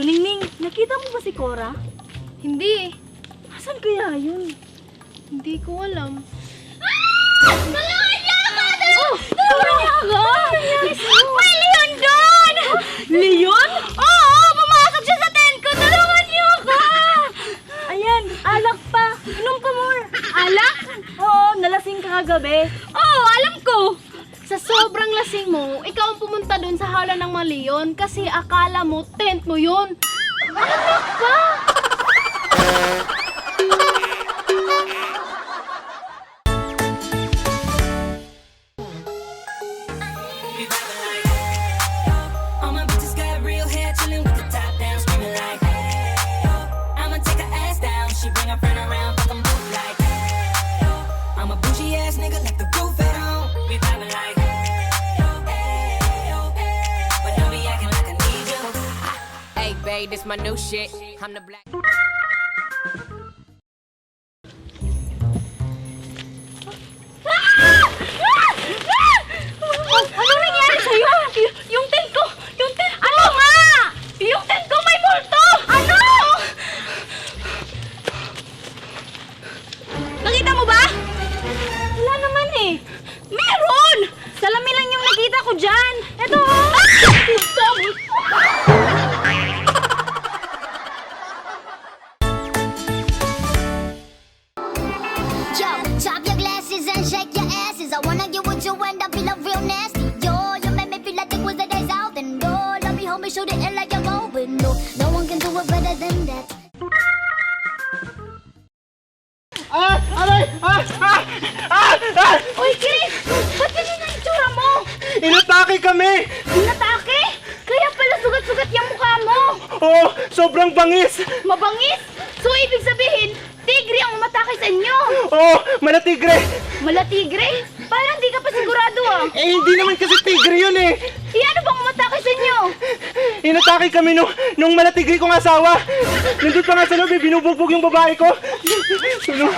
Luningning, nakita mo ba si Cora? Hindi. Asan kaya yun? Hindi ko alam. Tulungan niyo ako! Tulungan niyo ako! May Leon doon! Leon? Oo! Pumasok siya sa tent ko! Tulungan niyo ako! Ayan, alak pa. Inom ka more. Alak? Oo, nalasing ka kagabi. Oo, alam ko! Sa sobrang lasing mo, ikaw ang pumunta doon sa hala ng mga leon kasi akala mo tent mo yun. Alak pa! All my bitches got real hair, chillin' with the top down, screaming like, hey, yo. I'ma take her ass down, she bring her friend around, fuck 'em both like, hey, yo. I'm a bougie ass nigga, like the roof at home. We vibing like, hey, yo, but don't be acting like I need you. Hey, babe, this my new shit. I'm the black. Anong nangyari sa'yo? Yung tent ko! Yung tent ko! Ano nga? Yung tent ko may multo! Ano? Nakita mo ba? Wala naman eh. Meron! Salamin lang yung nakita ko dyan. Ito oh! Multo! Yo, drop your glasses and shake your asses. I wanna get with you and I feel real nasty. Yo, you make me feel like it was the days out. And oh, let me hold me, shoot it in like you're going. No, no one can do it better than that. Uy, Chris! Ba't ganyan ang itsura mo? Inatake kami! Inatake? Kaya pala sugat-sugat yung mukha mo. Oo, sobrang bangis! Mabangis? So, ibig sabihin, tigre ang umatake sa inyo. Oo, malatigre! Malatigre? Parang di ka pa sigurado ah. Eh, hindi naman kasi tigre yun eh! Ano bang umatake sa inyo? Inatake kami nung malatigre kong asawa! Nandun pa nga sa loob eh, binubugbog yung babae ko! Ano?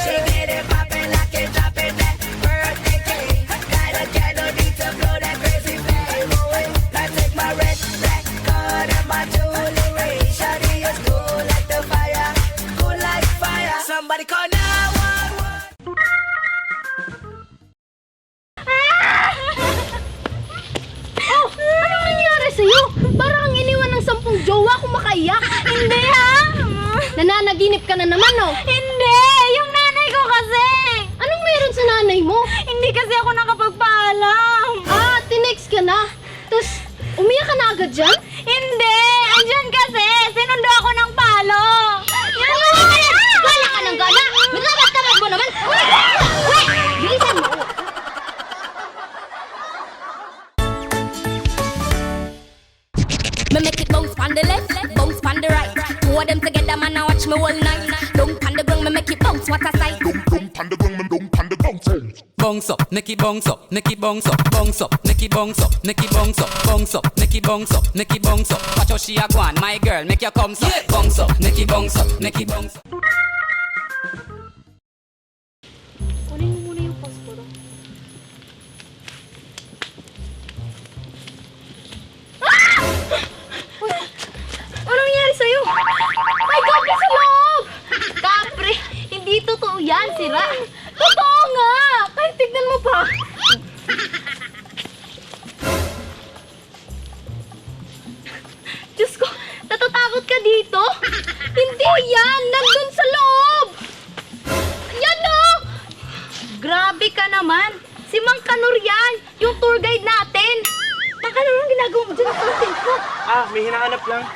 She get it poppin', lock it, drop it, that birthday cake. Got a candle, need to blow that crazy flame away. I take my red, black card and my jewelry. Shawty is cool like the fire, cool like fire. Somebody call 911. Oh, anong nangyari sa'yo? Parang ang iniwan ng 10 jowa kung makaiyak. Hindi ha? Nananaginip ka na naman, oh. Hindi! Yung nanay ko kasi! Anong meron sa nanay mo? Hindi kasi ako nakapagpaalam. Ah, tinext ka na. Tapos, umiyak ka na agad dyan? Hindi! Andyan kasi! Sinundo ako ng palo! Yan Wala ka ng gana! Naglabat-tabat mo naman! Wait! Bilisan mo! Me make it bounce on the left, bounce on the right. Two of them together, man, I watch me all night. Don't on the ground, me make it bounce, what a sight. Bounce up, Nicky bounce up, Nicky bounce up, bounce up, Nicky bounce up, Nicky bounce up, bounce up, Nicky bounce up, Nicky bounce up. Watch how she a go on, my girl, make you come up, bounce up, Nicky bounce up, Nicky bounce up. Kunin mo muna yung posporo. Anong nangyari sa'yo? May kapre sa loob! Kapre? Hindi totoo yan, sira. Totoo nga! Kahit tignan mo pa. Diyos ko, natatakot ka dito? Hindi yan! Nandun sa loob! Yan o! Grabe ka naman! Si Mang Kanur yan! Yung tour guide natin! Mang Kanur, anong ginagawa mo dyan sa content ko? Ah, may hinahanap lang.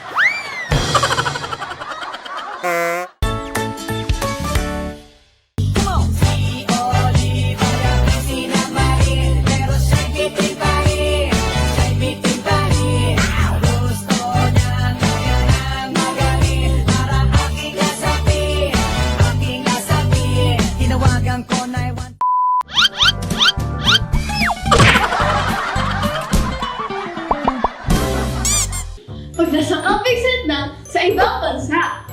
Pag nasa camping set na sa ibang bansa.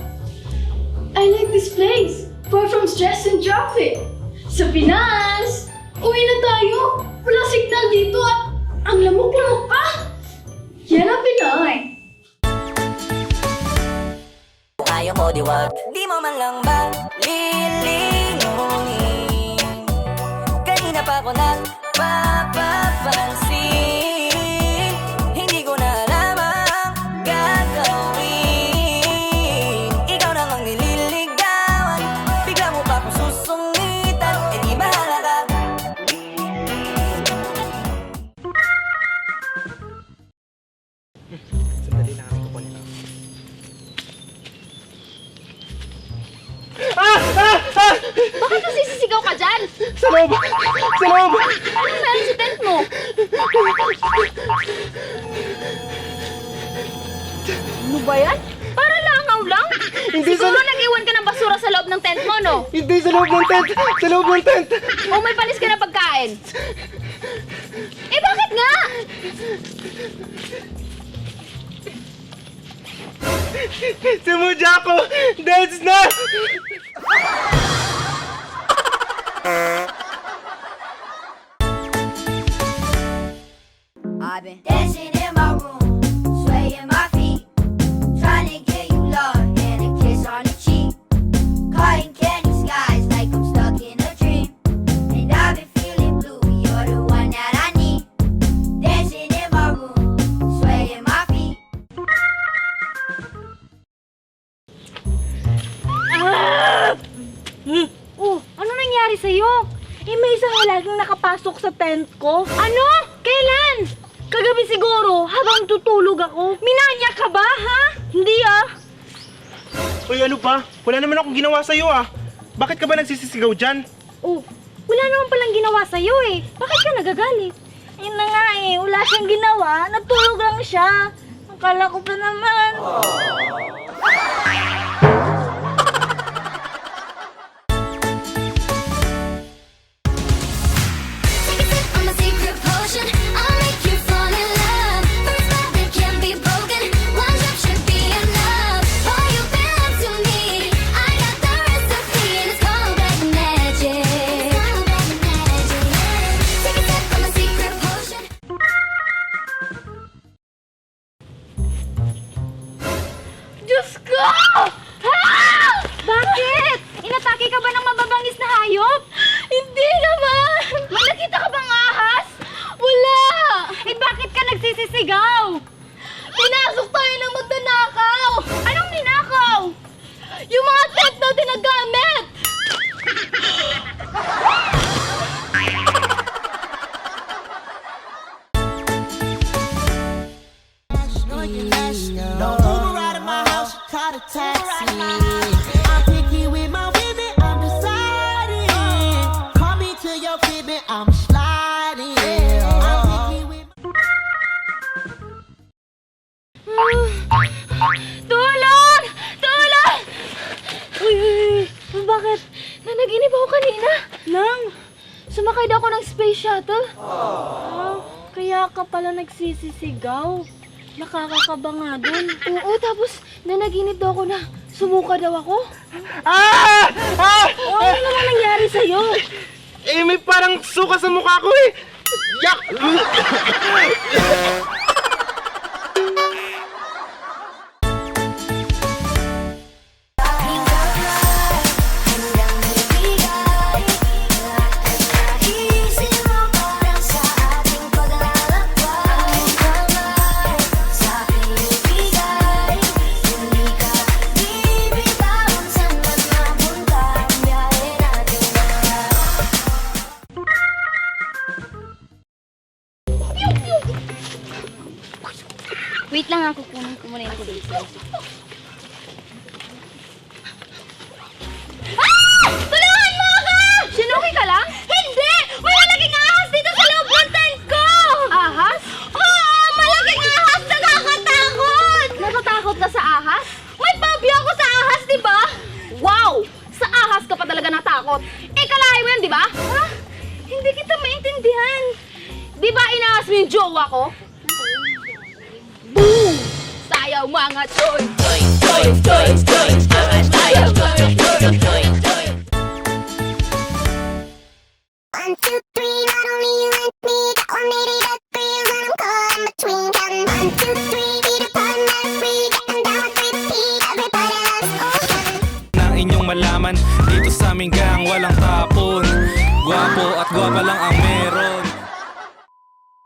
I like this place. Far from stress and traffic. Sa Pinas! Uwi na tayo! Wala signal dito at ang lamok-lamok pa! Yan ang Pinoy! Ayaw mo diwag, di mo man lang ba lilingunin? Kanina pa ko nagpapapansin, hindi ko na alam ang gagawin. Ikaw nang ang nililigawan, bigla mo pa akong susungitan, eh di bahala ka. Bakit nasisisigaw ka dyan? Sa loob! Sa loob! Saan si tent mo? Ano ba yan? Para langaw lang? Hindi Siguro nag-iwan ka ng basura sa loob ng tent mo, no? Hindi sa loob ng tent! Sa loob ng tent! O may panis ka ng pagkain? Eh bakit nga? Sumudya ako! Dance na! I've been dancing in my room, swaying my feet, trying to get you love and a kiss on the cheek. Caught in candy skies like I'm stuck in a dream, and I've been feeling blue. You're the one that I need. Dancing in my room, swaying my feet. Oh, ano nangyari sa'yo? Eh, may isang laging nakapasok sa tent ko. Ano? Kailan? Kagabi siguro, habang tutulog ako. Minanya ka ba, ha? Hindi ah. Uy, ano ba? Wala naman akong ginawa sa'yo ah. Bakit ka ba nagsisisigaw dyan? Oh, wala naman palang ginawa sa'yo eh. Bakit ka nagagalit? Yun na nga eh, wala siyang ginawa. Natulog lang siya. Akala ko pa naman. Take a sip of my secret potion. I'll make you fall in love. First love that can't be broken. One drop should be enough. Oh, you belong to me. I got the recipe and it's called black magic. Take a sip of my secret potion. Diyos ko! Ah! Bakit? Inatake ka ba ng mababangis na hayop? Hindi naman! May nakita ka bang ahas? Wala! Eh bakit ka nagsisisigaw? Pinasok tayo ng magnanakaw! Anong ninakaw? Yung mga tent na tinagamit! Don't Uber out of my house, call a taxi. I'm picky with my women, I'm deciding. Call me to your fitment, I'm sliding. I'm picky with Tulong! Tulong! Uy, bakit? Nanaginip ako kanina. Nang, sumakay daw ako ng space shuttle. Ah, kaya ka pala nagsisisigaw. Nakakakaba nga dun. Oo, tapos nanaginip daw ako na sumuka daw ako. Ah! Ah! Oh, ano naman nangyari sa'yo? Eh, may parang suka sa mukha ko eh! Yak! Isip mo parang sa ating paglalakbay. Sa aking ibigay, hindi ka bibitawan sa napunta ang biyahe natin. Wait lang ako, kunin ko muna yung dito. Ah! Tulungan mo ako! Sinuki ka lang? Hindi! May malaking ahas dito sa loob ng tent ko! Ahas? Oo! Malaking ahas! Nakakatakot! Natatakot ka sa ahas? May phobia ako sa ahas, di ba? Wow! Sa ahas ka pa talaga natakot. Eh, kalahin mo yun, di ba? Ha? Hindi kita maintindihan. Di ba inahas mo yung jowa ko? Boom! Sayaw mga choy! Choy! Choy! Choy! Choy! Choy! Sayaw mga choy! Choy! Choy! 1, 2, 3. malaman. Dito sa aming gang walang tapon. Gwapo at gwapa lang ang meron.